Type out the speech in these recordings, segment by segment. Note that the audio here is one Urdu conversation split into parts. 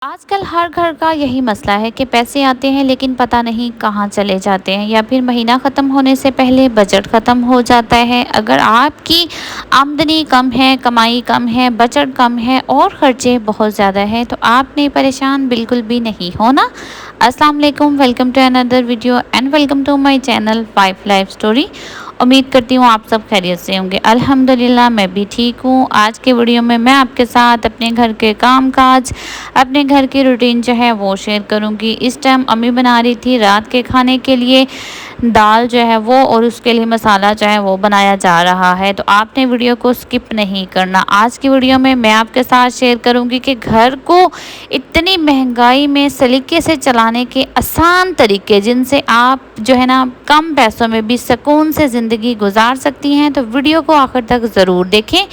آج کل ہر گھر کا یہی مسئلہ ہے کہ پیسے آتے ہیں لیکن پتہ نہیں کہاں چلے جاتے ہیں، یا پھر مہینہ ختم ہونے سے پہلے بجٹ ختم ہو جاتا ہے۔ اگر آپ کی آمدنی کم ہے، کمائی کم ہے، بجٹ کم ہے اور خرچے بہت زیادہ ہیں تو آپ نے پریشان بالکل بھی نہیں ہونا۔ السلام علیکم، welcome to another video and welcome to my channel 5 life story. امید کرتی ہوں آپ سب خیریت سے ہوں گے۔ الحمدللہ میں بھی ٹھیک ہوں۔ آج کے ویڈیو میں آپ کے ساتھ اپنے گھر کے کام کاج، اپنے گھر کی روٹین جو ہے وہ شیئر کروں گی۔ اس ٹائم امی بنا رہی تھی رات کے کھانے کے لیے دال جو ہے وہ، اور اس کے لیے مسالہ جو ہے وہ بنایا جا رہا ہے، تو آپ نے ویڈیو کو سکپ نہیں کرنا۔ آج کی ویڈیو میں آپ کے ساتھ شیئر کروں گی کہ گھر کو اتنی مہنگائی میں سلیقے سے چلانے کے آسان طریقے، جن سے آپ جو ہے نا کم پیسوں میں بھی سکون سے زندگی گزار سکتی ہیں۔ تو ویڈیو کو آخر تک ضرور دیکھیں،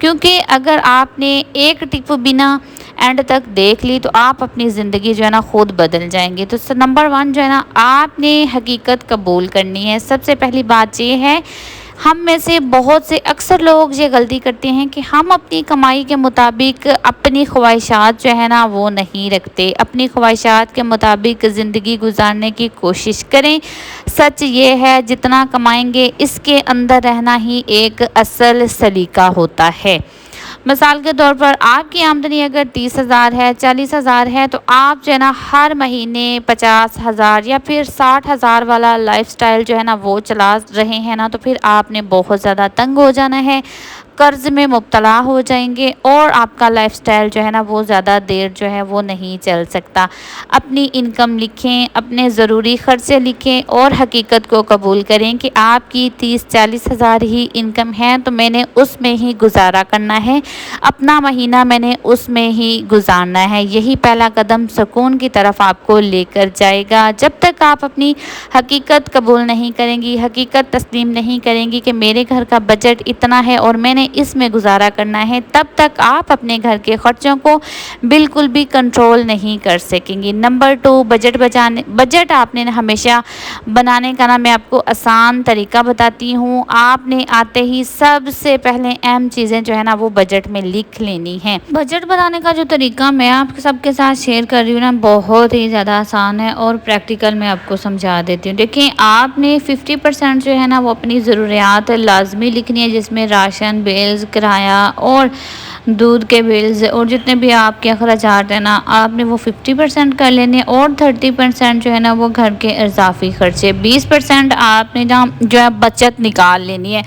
کیونکہ اگر آپ نے ایک ٹپ بنا اینڈ تک دیکھ لی تو آپ اپنی زندگی جو ہے نا خود بدل جائیں گے۔ تو نمبر 1 جو ہے نا، آپ نے حقیقت قبول کرنی ہے۔ سب سے پہلی بات یہ ہے، ہم میں سے بہت سے اکثر لوگ یہ غلطی کرتے ہیں کہ ہم اپنی کمائی کے مطابق اپنی خواہشات جو ہے نا وہ نہیں رکھتے، اپنی خواہشات کے مطابق زندگی گزارنے کی کوشش کریں۔ سچ یہ ہے، جتنا کمائیں گے اس کے اندر رہنا ہی ایک اصل سلیقہ ہوتا ہے۔ مثال کے طور پر آپ کی آمدنی اگر 30,000 ہے، 40,000 ہے، تو آپ جو ہے نا ہر مہینے 50,000 یا پھر 60,000 والا لائف سٹائل جو ہے نا وہ چلا رہے ہیں نا، تو پھر آپ نے بہت زیادہ تنگ ہو جانا ہے، قرض میں مبتلا ہو جائیں گے، اور آپ کا لائف سٹائل جو ہے نا وہ زیادہ دیر جو ہے وہ نہیں چل سکتا۔ اپنی انکم لکھیں، اپنے ضروری خرچے لکھیں اور حقیقت کو قبول کریں کہ آپ کی 30-40,000 ہی انکم ہے تو میں نے اس میں ہی گزارا کرنا ہے، اپنا مہینہ میں نے اس میں ہی گزارنا ہے۔ یہی پہلا قدم سکون کی طرف آپ کو لے کر جائے گا۔ جب تک آپ اپنی حقیقت قبول نہیں کریں گی، حقیقت تسلیم نہیں کریں گی کہ میرے گھر کا بجٹ اتنا ہے اور میں نے اس میں گزارا کرنا ہے، تب تک آپ اپنے گھر کے خرچوں کو بالکل بھی کنٹرول نہیں کر سکیں گی۔ نمبر 2، بجٹ آپ نے ہمیشہ بنانے کا نا میں آپ کو آسان طریقہ بتاتی ہوں۔ آپ نے آتے ہی سب سے پہلے اہم چیزیں جو ہے نا وہ بجٹ میں لکھ لینی ہے۔ بجٹ بنانے کا جو طریقہ میں آپ سب کے ساتھ شیئر کر رہی ہوں نا، بہت ہی زیادہ آسان ہے اور پریکٹیکل میں آپ کو سمجھا دیتی ہوں۔ دیکھیں، آپ نے 50% جو ہے نا وہ اپنی ضروریات لازمی لکھنی ہے، جس میں راشن، بیلز، کرایہ اور دودھ کے بیلز اور جتنے بھی آپ کے اخراجات ہیں نا، آپ نے وہ 50% کر لینے، اور 30% جو ہے نا وہ گھر کے اضافی خرچے، 20% آپ نے جو ہے بچت نکال لینی ہے۔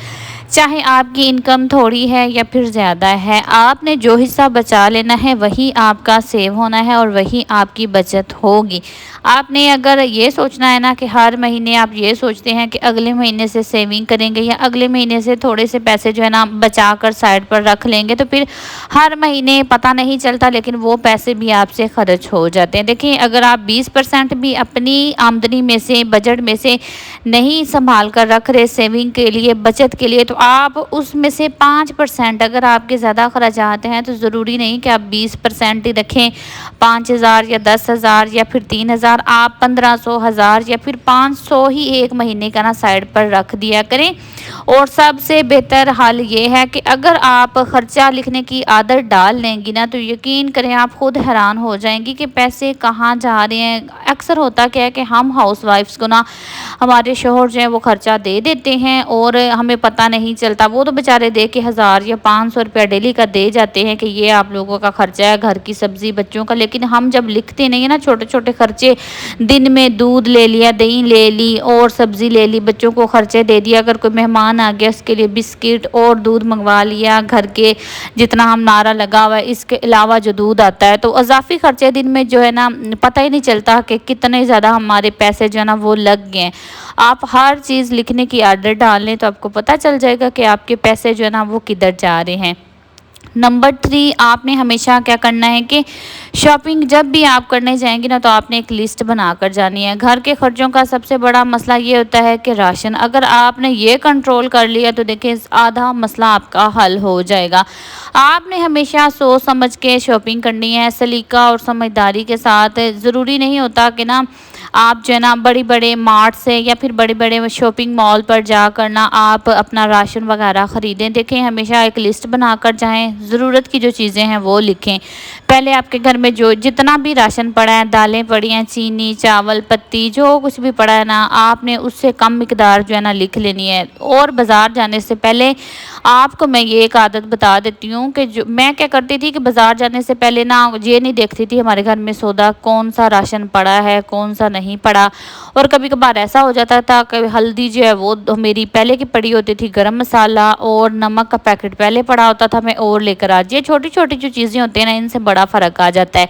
چاہے آپ کی انکم تھوڑی ہے یا پھر زیادہ ہے، آپ نے جو حصہ بچا لینا ہے وہی آپ کا سیو ہونا ہے اور وہی آپ کی بچت ہوگی۔ آپ نے اگر یہ سوچنا ہے نا کہ ہر مہینے آپ یہ سوچتے ہیں کہ اگلے مہینے سے سیونگ کریں گے یا اگلے مہینے سے تھوڑے سے پیسے جو ہے نا بچا کر سائڈ پر رکھ لیں گے، تو پھر ہر مہینے پتہ نہیں چلتا لیکن وہ پیسے بھی آپ سے خرچ ہو جاتے ہیں۔ دیکھیں، اگر آپ 20% بھی اپنی آمدنی میں سے، بجٹ میں سے نہیں سنبھال کر رکھ رہے سیونگ کے لیے، بچت کے لیے، تو آپ اس میں سے 5%، اگر آپ کے زیادہ اخراجات ہیں تو ضروری نہیں کہ آپ 20% ہی رکھیں، 5,000 یا 10,000 یا پھر 3,000، آپ 1,500، 1,000 یا پھر 500 ہی ایک مہینے کا نا سائڈ پر رکھ دیا کریں۔ اور سب سے بہتر حل یہ ہے کہ اگر آپ خرچہ لکھنے کی عادت ڈال لیں گی نا، تو یقین کریں آپ خود حیران ہو جائیں گی کہ پیسے کہاں جا رہے ہیں۔ اکثر ہوتا کیا ہے کہ ہم ہاؤس وائفز کو نا ہمارے شوہر جو ہیں وہ خرچہ دے دیتے ہیں اور ہمیں پتہ نہیں چلتا، وہ تو بیچارے دے کے 1,000 یا 500 روپیہ ڈیلی کا دے جاتے ہیں کہ یہ آپ لوگوں کا خرچہ ہے، گھر کی سبزی، بچوں کا، لیکن ہم جب لکھتے نہیں ہیں نا چھوٹے چھوٹے خرچے، دن میں دودھ لے لیا، دہی لے لی اور سبزی لے لی، بچوں کو خرچے دے دیا، اگر کوئی مہمان آ گیا اس کے لیے بسکٹ اور دودھ منگوا لیا، گھر کے جتنا ہم نعرہ لگا ہوا ہے اس کے علاوہ جو دودھ آتا ہے، تو اضافی خرچے دن میں جو ہے نا پتہ ہی نہیں چلتا کہ کتنے زیادہ ہمارے پیسے جو ہے نا وہ لگ گئے ہیں۔ آپ ہر چیز لکھنے کی عادت ڈال لیں تو آپ کو پتہ چل جائے گا کہ آپ کے پیسے جو ہے نا وہ کدھر جا رہے ہیں۔ نمبر 3، آپ نے ہمیشہ کیا کرنا ہے کہ شاپنگ جب بھی آپ کرنے جائیں گی نا تو آپ نے ایک لسٹ بنا کر جانی ہے۔ گھر کے خرچوں کا سب سے بڑا مسئلہ یہ ہوتا ہے کہ راشن، اگر آپ نے یہ کنٹرول کر لیا تو دیکھیں آدھا مسئلہ آپ کا حل ہو جائے گا۔ آپ نے ہمیشہ سوچ سمجھ کے شاپنگ کرنی ہے، سلیقہ اور سمجھداری کے ساتھ۔ ضروری نہیں ہوتا کہ نا آپ جو ہے نا بڑی بڑے مارٹ سے یا پھر بڑے بڑے شاپنگ مال پر جا کر نا آپ اپنا راشن وغیرہ خریدیں۔ دیکھیں ہمیشہ ایک لسٹ بنا کر جائیں، ضرورت کی جو چیزیں ہیں وہ لکھیں۔ پہلے آپ کے گھر میں جو جتنا بھی راشن پڑا ہے، دالیں پڑی ہیں، چینی، چاول، پتی، جو کچھ بھی پڑا ہے نا، آپ نے اس سے کم مقدار جو ہے نا لکھ لینی ہے۔ اور بازار جانے سے پہلے آپ کو میں یہ ایک عادت بتا دیتی ہوں کہ جو میں کیا کرتی تھی کہ بازار جانے سے پہلے نا یہ نہیں دیکھتی تھی ہمارے گھر میں سودا کون سا راشن پڑا ہے، کون سا نہیں پڑا۔ اور کبھی کبھار ایسا ہو جاتا تھا کہ ہلدی جو ہے وہ میری پہلے کی پڑی ہوتی تھی، گرم مسالہ اور نمک کا پیکٹ پہلے پڑا ہوتا تھا، میں اور لے کر یہ چھوٹی چھوٹی جو چیزیں ہوتی ہیں نا، ان سے بڑا فرق آ جاتا ہے۔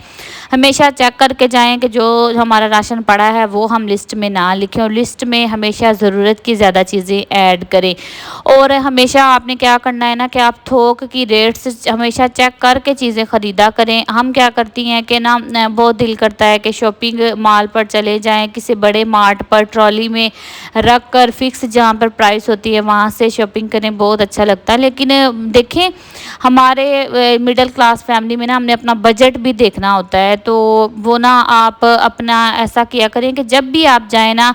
ہمیشہ چیک کر کے جائیں کہ جو ہمارا راشن پڑا ہے وہ ہم لسٹ میں نہ لکھیں، اور لسٹ میں ہمیشہ ضرورت کی زیادہ چیزیں ایڈ کریں۔ اور ہمیشہ آپ نے کیا کرنا ہے نا کہ آپ تھوک کی ریٹ سے ہمیشہ چیک کر کے چیزیں خریدا کریں۔ ہم کیا کرتی ہیں کہ نا بہت دل کرتا ہے کہ شاپنگ مال پر چلے جائیں، کسی بڑے مارٹ پر ٹرالی میں رکھ کر فکس جہاں پر پرائس ہوتی ہے وہاں سے شاپنگ کریں، بہت اچھا لگتا ہے۔ لیکن دیکھیں ہمارے مڈل کلاس فیملی میں نا ہم نے اپنا بجٹ بھی دیکھنا ہوتا ہے، تو وہ نا آپ اپنا ایسا کیا کریں کہ جب بھی آپ جائیں نا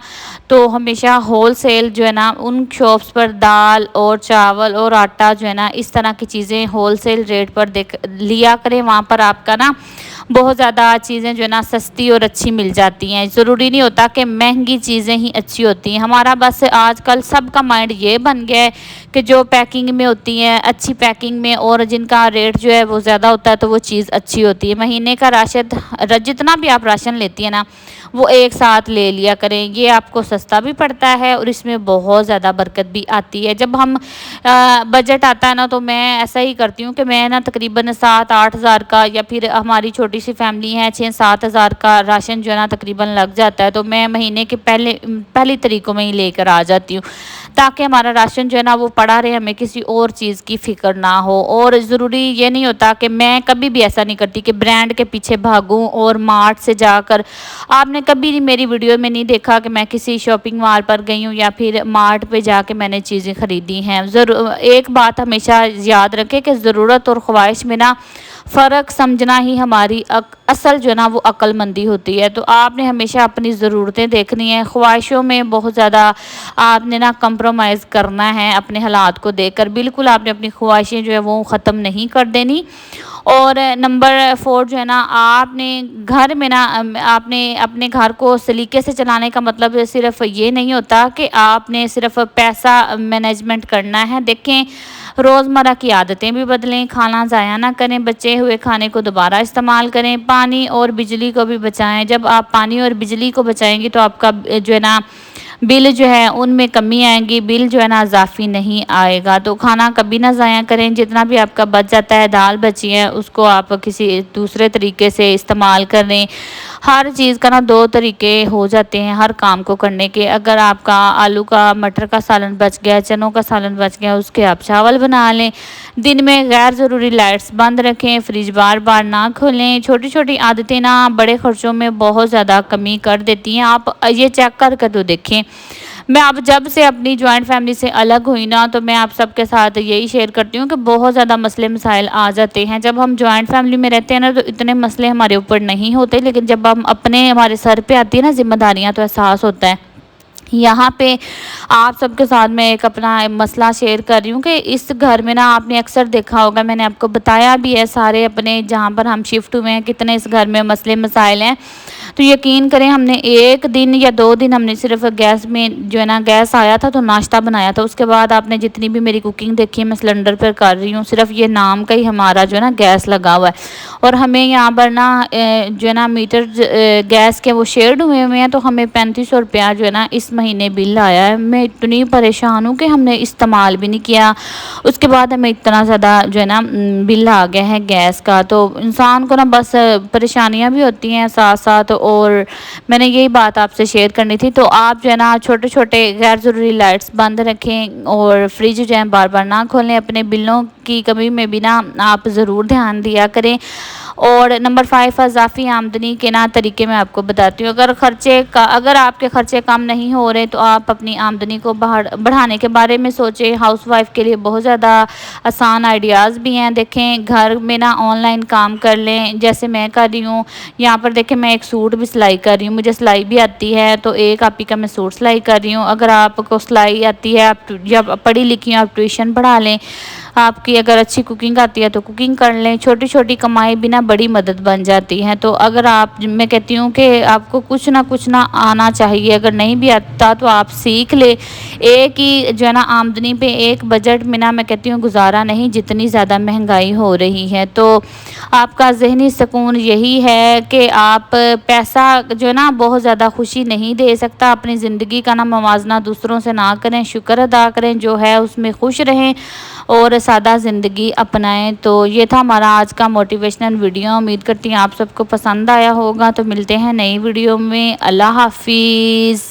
تو ہمیشہ ہول سیل جو ہے نا ان شاپس پر دال اور چاول اور آٹا جو ہے نا اس طرح کی چیزیں ہول سیل ریٹ پر لیا کریں۔ وہاں پر آپ کا نا بہت زیادہ چیزیں جو ہے نا سستی اور اچھی مل جاتی ہیں۔ ضروری نہیں ہوتا کہ مہنگی چیزیں ہی اچھی ہوتی ہیں۔ ہمارا بس آج کل سب کا مائنڈ یہ بن گیا ہے کہ جو پیکنگ میں ہوتی ہیں اچھی پیکنگ میں اور جن کا ریٹ جو ہے وہ زیادہ ہوتا ہے تو وہ چیز اچھی ہوتی ہے۔ مہینے کا راشن جتنا بھی آپ راشن لیتی ہیں نا وہ ایک ساتھ لے لیا کریں، یہ آپ کو سستا بھی پڑتا ہے اور اس میں بہت زیادہ برکت بھی آتی ہے۔ جب ہم بجٹ آتا ہے نا تو میں ایسا ہی کرتی ہوں کہ میں نا تقریباً 7-8 ہزار کا، یا پھر ہماری چھوٹی سی فیملی ہے 6-7 ہزار کا راشن جو ہے نا تقریباً لگ جاتا ہے، تو میں مہینے کے پہلی طریقوں میں ہی لے کر آ جاتی ہوں تاکہ ہمارا راشن جو ہے نا وہ پڑا رہے، ہمیں کسی اور چیز کی فکر نہ ہو۔ اور ضروری یہ نہیں ہوتا کہ میں کبھی بھی ایسا نہیں کرتی کہ برانڈ کے پیچھے بھاگوں اور مارٹ سے جا کر، آپ نے کبھی میری ویڈیو میں نہیں دیکھا کہ میں کسی شاپنگ مال پر گئی ہوں یا پھر مارٹ پہ جا کے میں نے چیزیں خریدی ہیں۔ ایک بات ہمیشہ یاد رکھیں کہ ضرورت اور خواہش میں نا فرق سمجھنا ہی ہماری اصل جو ہے نا وہ عقل مندی ہوتی ہے۔ تو آپ نے ہمیشہ اپنی ضرورتیں دیکھنی ہیں، خواہشوں میں بہت زیادہ آپ نے نا کمپرومائز کرنا ہے اپنے حالات کو دیکھ کر۔ بالکل آپ نے اپنی خواہشیں جو ہے وہ ختم نہیں کر دینی۔ اور نمبر 4 جو ہے نا آپ نے گھر میں نا آپ نے اپنے گھر کو سلیقے سے چلانے کا مطلب صرف یہ نہیں ہوتا کہ آپ نے صرف پیسہ مینجمنٹ کرنا ہے۔ دیکھیں روزمرہ کی عادتیں بھی بدلیں، کھانا ضائع نہ کریں، بچے ہوئے کھانے کو دوبارہ استعمال کریں، پانی اور بجلی کو بھی بچائیں۔ جب آپ پانی اور بجلی کو بچائیں گی تو آپ کا جو ہے نا بل جو ہے ان میں کمی آئیں گی، بل جو ہے نا اضافی نہیں آئے گا۔ تو کھانا کبھی نہ ضائع کریں، جتنا بھی آپ کا بچ جاتا ہے، دال بچی ہے اس کو آپ کسی دوسرے طریقے سے استعمال کریں۔ ہر چیز کا نا 2 طریقے ہو جاتے ہیں ہر کام کو کرنے کے۔ اگر آپ کا آلو کا مٹر کا سالن بچ گیا، چنوں کا سالن بچ گیا، اس کے آپ چاول بنا لیں۔ دن میں غیر ضروری لائٹس بند رکھیں، فریج بار بار نہ کھولیں۔ چھوٹی چھوٹی عادتیں نا بڑے خرچوں میں بہت زیادہ کمی کر دیتی ہیں۔ آپ یہ چیک کر کے تو دیکھیں۔ میں اب جب سے اپنی جوائنٹ فیملی سے الگ ہوئی نا تو میں آپ سب کے ساتھ یہی شیئر کرتی ہوں کہ بہت زیادہ مسئلے مسائل آ جاتے ہیں۔ جب ہم جوائنٹ فیملی میں رہتے ہیں نا تو اتنے مسئلے ہمارے اوپر نہیں ہوتے، لیکن جب ہم ہمارے سر پہ آتی ہے نا ذمہ داریاں تو احساس ہوتا ہے۔ یہاں پہ آپ سب کے ساتھ میں ایک اپنا مسئلہ شیئر کر رہی ہوں کہ اس گھر میں نا آپ نے اکثر دیکھا ہوگا، میں نے آپ کو بتایا بھی ہے، سارے اپنے جہاں پر ہم شفٹ ہوئے ہیں کتنے اس گھر میں مسئلے مسائل ہیں۔ تو یقین کریں ہم نے 1 دن یا 2 دن ہم نے صرف گیس میں جو ہے نا گیس آیا تھا تو ناشتہ بنایا تھا۔ اس کے بعد آپ نے جتنی بھی میری کوکنگ دیکھی ہے میں سلنڈر پر کر رہی ہوں، صرف یہ نام کا ہی ہمارا جو ہے نا گیس لگا ہوا ہے۔ اور ہمیں یہاں پر نا جو ہے نا میٹر گیس کے وہ شیئرڈ ہوئے ہیں، تو ہمیں 3500 روپیہ جو ہے نا اس مہینے بل آیا ہے۔ میں اتنی پریشان ہوں کہ ہم نے استعمال بھی نہیں کیا، اس کے بعد ہمیں اتنا زیادہ جو ہے نا بل آ گیا ہے گیس کا۔ تو انسان کو نا بس پریشانیاں بھی ہوتی ہیں ساتھ ساتھ، اور میں نے یہی بات آپ سے شیئر کرنی تھی۔ تو آپ جو ہے نا چھوٹے چھوٹے غیر ضروری لائٹس بند رکھیں اور فریج جو ہے بار بار نہ کھولیں۔ اپنے بلوں کی کمی میں بھی نا آپ ضرور دھیان دیا کریں، اور نمبر 5 اضافی آمدنی کے طریقے میں آپ کو بتاتی ہوں۔ اگر آپ کے خرچے کم نہیں ہو رہے تو آپ اپنی آمدنی کو بڑھانے کے بارے میں سوچیں۔ ہاؤس وائف کے لیے بہت زیادہ آسان آئیڈیاز بھی ہیں۔ دیکھیں گھر میں آن لائن کام کر لیں، جیسے میں کر رہی ہوں۔ یہاں پر دیکھیں میں ایک سوٹ بھی سلائی کر رہی ہوں، مجھے سلائی بھی آتی ہے، تو ایک آپ ہی کا میں سوٹ سلائی کر رہی ہوں۔ اگر آپ کو سلائی آتی ہے، آپ جب پڑھی لکھی ہیں، آپ ٹیوشن پڑھا لیں۔ آپ کی اگر اچھی کوکنگ آتی ہے تو کوکنگ کر لیں۔ چھوٹی چھوٹی کمائی بھی بڑی مدد بن جاتی ہے۔ تو اگر میں کہتی ہوں کہ آپ کو کچھ نہ آنا چاہیے، اگر نہیں بھی آتا تو آپ سیکھ لیں۔ ایک ہی آمدنی پہ ایک بجٹ میں میں کہتی ہوں گزارا نہیں، جتنی زیادہ مہنگائی ہو رہی ہے۔ تو آپ کا ذہنی سکون یہی ہے کہ آپ پیسہ بہت زیادہ خوشی نہیں دے سکتا۔ اپنی زندگی کا موازنہ دوسروں سے نہ کریں، شکر ادا کریں، جو ہے اس میں خوش رہیں اور سادہ زندگی اپنائیں۔ تو یہ تھا ہمارا آج کا موٹیویشنل ویڈیو۔ امید کرتی ہیں آپ سب کو پسند آیا ہوگا۔ تو ملتے ہیں نئی ویڈیو میں۔ اللہ حافظ۔